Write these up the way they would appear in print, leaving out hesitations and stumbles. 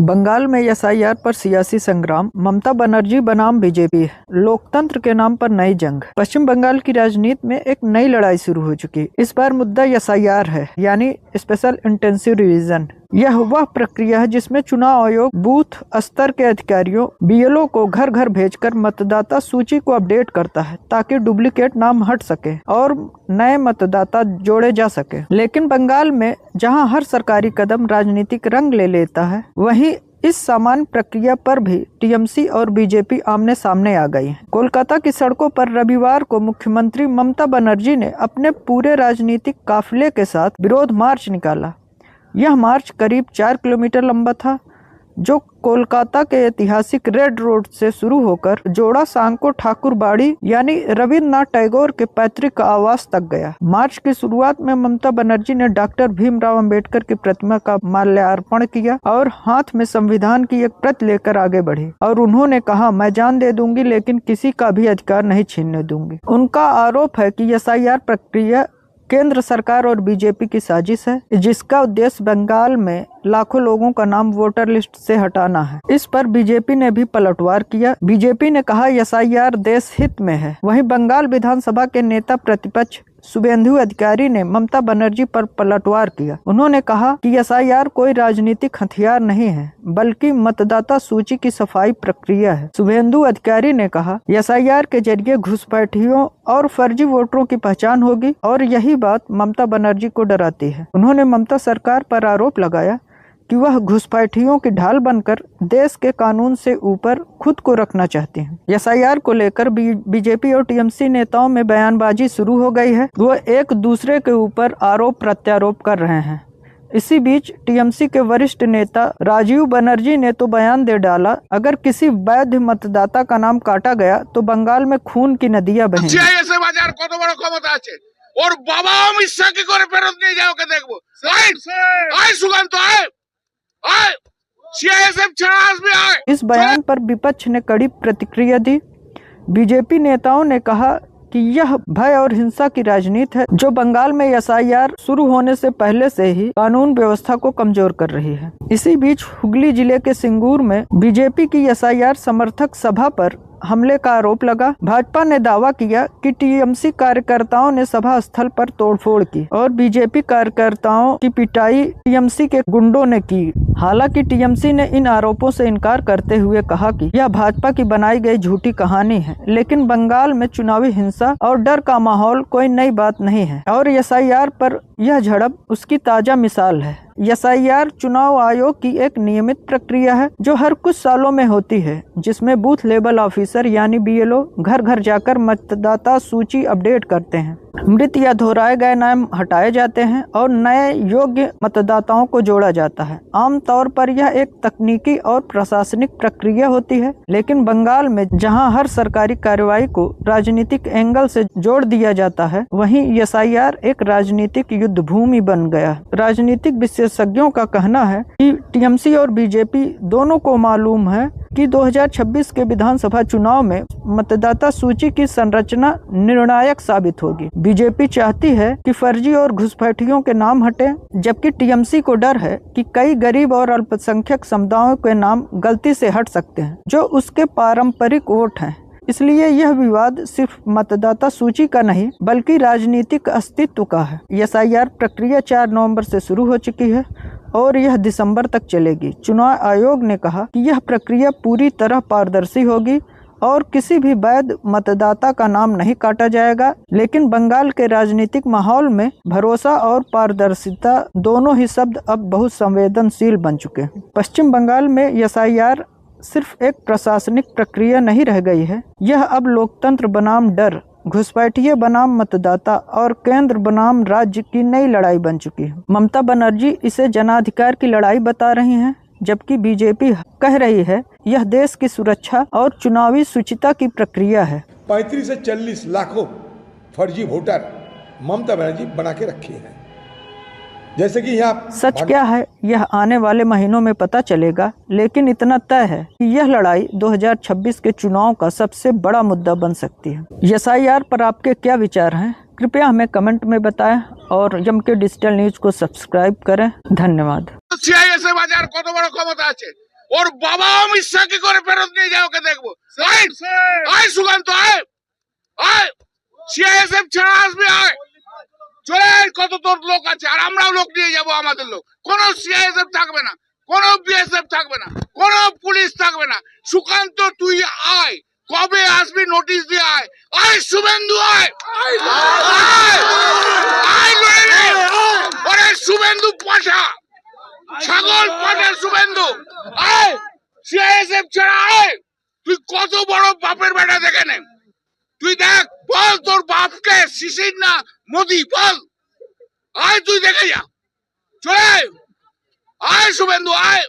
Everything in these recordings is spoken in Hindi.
बंगाल में एसआईआर पर सियासी संग्राम, ममता बनर्जी बनाम बीजेपी, लोकतंत्र के नाम पर नई जंग। पश्चिम बंगाल की राजनीति में एक नई लड़ाई शुरू हो चुकी। इस बार मुद्दा एसआईआर है, यानी स्पेशल इंटेंसिव रिवीजन। यह वह प्रक्रिया है जिसमें चुनाव आयोग बूथ स्तर के अधिकारियों बीएलओ को घर घर भेजकर मतदाता सूची को अपडेट करता है, ताकि डुप्लीकेट नाम हट सके और नए मतदाता जोड़े जा सके। लेकिन बंगाल में जहां हर सरकारी कदम राजनीतिक रंग ले लेता है, वहीं इस सामान्य प्रक्रिया पर भी टीएमसी और बीजेपी आमने सामने आ गई हैं। कोलकाता की सड़कों पर रविवार को मुख्यमंत्री ममता बनर्जी ने अपने पूरे राजनीतिक काफिले के साथ विरोध मार्च निकाला। यह मार्च करीब 4 किलोमीटर लंबा था, जो कोलकाता के ऐतिहासिक रेड रोड से शुरू होकर जोड़ा सांको ठाकुरबाड़ी यानी रविन्द्रनाथ टैगोर के पैतृक आवास तक गया। मार्च की शुरुआत में ममता बनर्जी ने डॉक्टर भीमराव अंबेडकर की प्रतिमा का माल्यार्पण किया और हाथ में संविधान की एक प्रत लेकर आगे बढ़ी और उन्होंने कहा, मैं जान दे दूंगी लेकिन किसी का भी अधिकार नहीं छीनने दूंगी। उनका आरोप है कि एसआईआर प्रक्रिया केंद्र सरकार और बीजेपी की साजिश है, जिसका उद्देश्य बंगाल में लाखों लोगों का नाम वोटर लिस्ट से हटाना है। इस पर बीजेपी ने भी पलटवार किया। बीजेपी ने कहा एसआईआर देश हित में है। वहीं बंगाल विधानसभा के नेता प्रतिपक्ष शुभेंदु अधिकारी ने ममता बनर्जी पर पलटवार किया। उन्होंने कहा कि एसआईआर कोई राजनीतिक हथियार नहीं है, बल्कि मतदाता सूची की सफाई प्रक्रिया है। शुभेंदु अधिकारी ने कहा, एसआईआर के जरिए घुसपैठियों और फर्जी वोटरों की पहचान होगी और यही बात ममता बनर्जी को डराती है। उन्होंने ममता सरकार पर आरोप लगाया कि वह घुसपैठियों की ढाल बनकर देश के कानून से ऊपर खुद को रखना चाहती हैं। एसआईआर को लेकर बीजेपी और टीएमसी नेताओं में बयानबाजी शुरू हो गई है। वो एक दूसरे के ऊपर आरोप प्रत्यारोप कर रहे हैं। इसी बीच टीएमसी के वरिष्ठ नेता राजीव बनर्जी ने तो बयान दे डाला, अगर किसी वैध मतदाता का नाम काटा गया तो बंगाल में खून की नदियां बहेंगी। और बाबा अमित शाह की करे फेरत नहीं जाओगे, देखो आए सुगंध आए इस बयान पर विपक्ष ने कड़ी प्रतिक्रिया दी। बीजेपी नेताओं ने कहा कि यह भय और हिंसा की राजनीति है, जो बंगाल में एसआईआर शुरू होने से पहले से ही कानून व्यवस्था को कमजोर कर रही है। इसी बीच हुगली जिले के सिंगूर में बीजेपी की एसआईआर समर्थक सभा पर हमले का आरोप लगा। भाजपा ने दावा किया कि टीएमसी कार्यकर्ताओं ने सभा स्थल पर तोड़फोड़ की और बीजेपी कार्यकर्ताओं की पिटाई टीएमसी के गुंडों ने की। हालांकि टीएमसी ने इन आरोपों से इनकार करते हुए कहा कि यह भाजपा की बनाई गई झूठी कहानी है। लेकिन बंगाल में चुनावी हिंसा और डर का माहौल कोई नई बात नहीं है और एसआईआर पर यह झड़प उसकी ताजा मिसाल है। एसआईआर चुनाव आयोग की एक नियमित प्रक्रिया है, जो हर कुछ सालों में होती है, जिसमें बूथ लेवल ऑफिसर यानी बीएलओ घर घर जाकर मतदाता सूची अपडेट करते हैं। मृत या दोहराए गए नाम हटाए जाते हैं और नए योग्य मतदाताओं को जोड़ा जाता है। आमतौर पर यह एक तकनीकी और प्रशासनिक प्रक्रिया होती है, लेकिन बंगाल में जहां हर सरकारी कार्रवाई को राजनीतिक एंगल से जोड़ दिया जाता है, वहीं एसआईआर एक राजनीतिक युद्ध भूमि बन गया। राजनीतिक विशेषज्ञों का कहना है कि टीएमसी और बीजेपी दोनों को मालूम है कि 2026 के विधानसभा चुनाव में मतदाता सूची की संरचना निर्णायक साबित होगी। बीजेपी चाहती है कि फर्जी और घुसपैठियों के नाम हटें, जबकि टीएमसी को डर है कि कई गरीब और अल्पसंख्यक समुदायों के नाम गलती से हट सकते हैं, जो उसके पारंपरिक वोट हैं। इसलिए यह विवाद सिर्फ मतदाता सूची का नहीं, बल्कि राजनीतिक अस्तित्व का है। एसआईआर प्रक्रिया 4 नवंबर से शुरू हो चुकी है और यह दिसंबर तक चलेगी। चुनाव आयोग ने कहा कि यह प्रक्रिया पूरी तरह पारदर्शी होगी और किसी भी वैध मतदाता का नाम नहीं काटा जाएगा। लेकिन बंगाल के राजनीतिक माहौल में भरोसा और पारदर्शिता दोनों ही शब्द अब बहुत संवेदनशील बन चुके हैं। पश्चिम बंगाल में एसआईआर सिर्फ एक प्रशासनिक प्रक्रिया नहीं रह गई है, यह अब लोकतंत्र बनाम डर, घुसपैठिए बनाम मतदाता और केंद्र बनाम राज्य की नई लड़ाई बन चुकी है। ममता बनर्जी इसे जनाधिकार की लड़ाई बता रही हैं, जबकि बीजेपी कह रही है यह देश की सुरक्षा और चुनावी शुचिता की प्रक्रिया है। 35 से 40 लाखों फर्जी वोटर ममता बनर्जी बना के रखे हैं। जैसे कि यहाँ सच क्या है यह आने वाले महीनों में पता चलेगा, लेकिन इतना तय है कि यह लड़ाई 2026 के चुनाव का सबसे बड़ा मुद्दा बन सकती है। एसआईआर पर आपके क्या विचार हैं? कृपया हमें कमेंट में बताएं और एमके डिजिटल न्यूज को सब्सक्राइब करें। धन्यवाद। সিআইএসএফ বাজার কত বড় ক্ষমতা আছে। ওর বাবা অমিত শাহকে করে ফেরত নিয়ে যাও, ওকে দেখবো। আয় আয় সুকান্ত, আয় আয়, সিআইএসএফ ছাড়া আসবে, আয় চলে আয়, কত তোর লোক আছে, আর আমরাও লোক নিয়ে যাব, আমাদের লোক। কোনো সিআইএসএফ থাকবে না, কোনো বিএসএফ থাকবে না, কোনো পুলিশ থাকবে না। সুকান্ত তুই আয়, কবে আসবি নোটিশ দিয়ে আয়। আয় শুভেন্দু, আয় আয় আয় লড়ে নে। ওরে শুভেন্দু পাশা, ছাগল পাঠা শুভেন্দু, আয় সিআইএসএফ ছাড়া আয়। তুই কত বড় বাপের বেটা দেখে নে, তুই দেখ, বল তোর বাপকে শিশির না মোদি, বল, আয় তুই দেখে যা, চলে আয়, আয় শুভেন্দু আয়।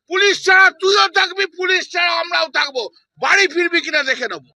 পুলিশ ছাড়া তুইও থাকবি, পুলিশ ছাড়া আমরাও থাকবো, বাড়ি ফিরবি কিনা দেখে নেবো।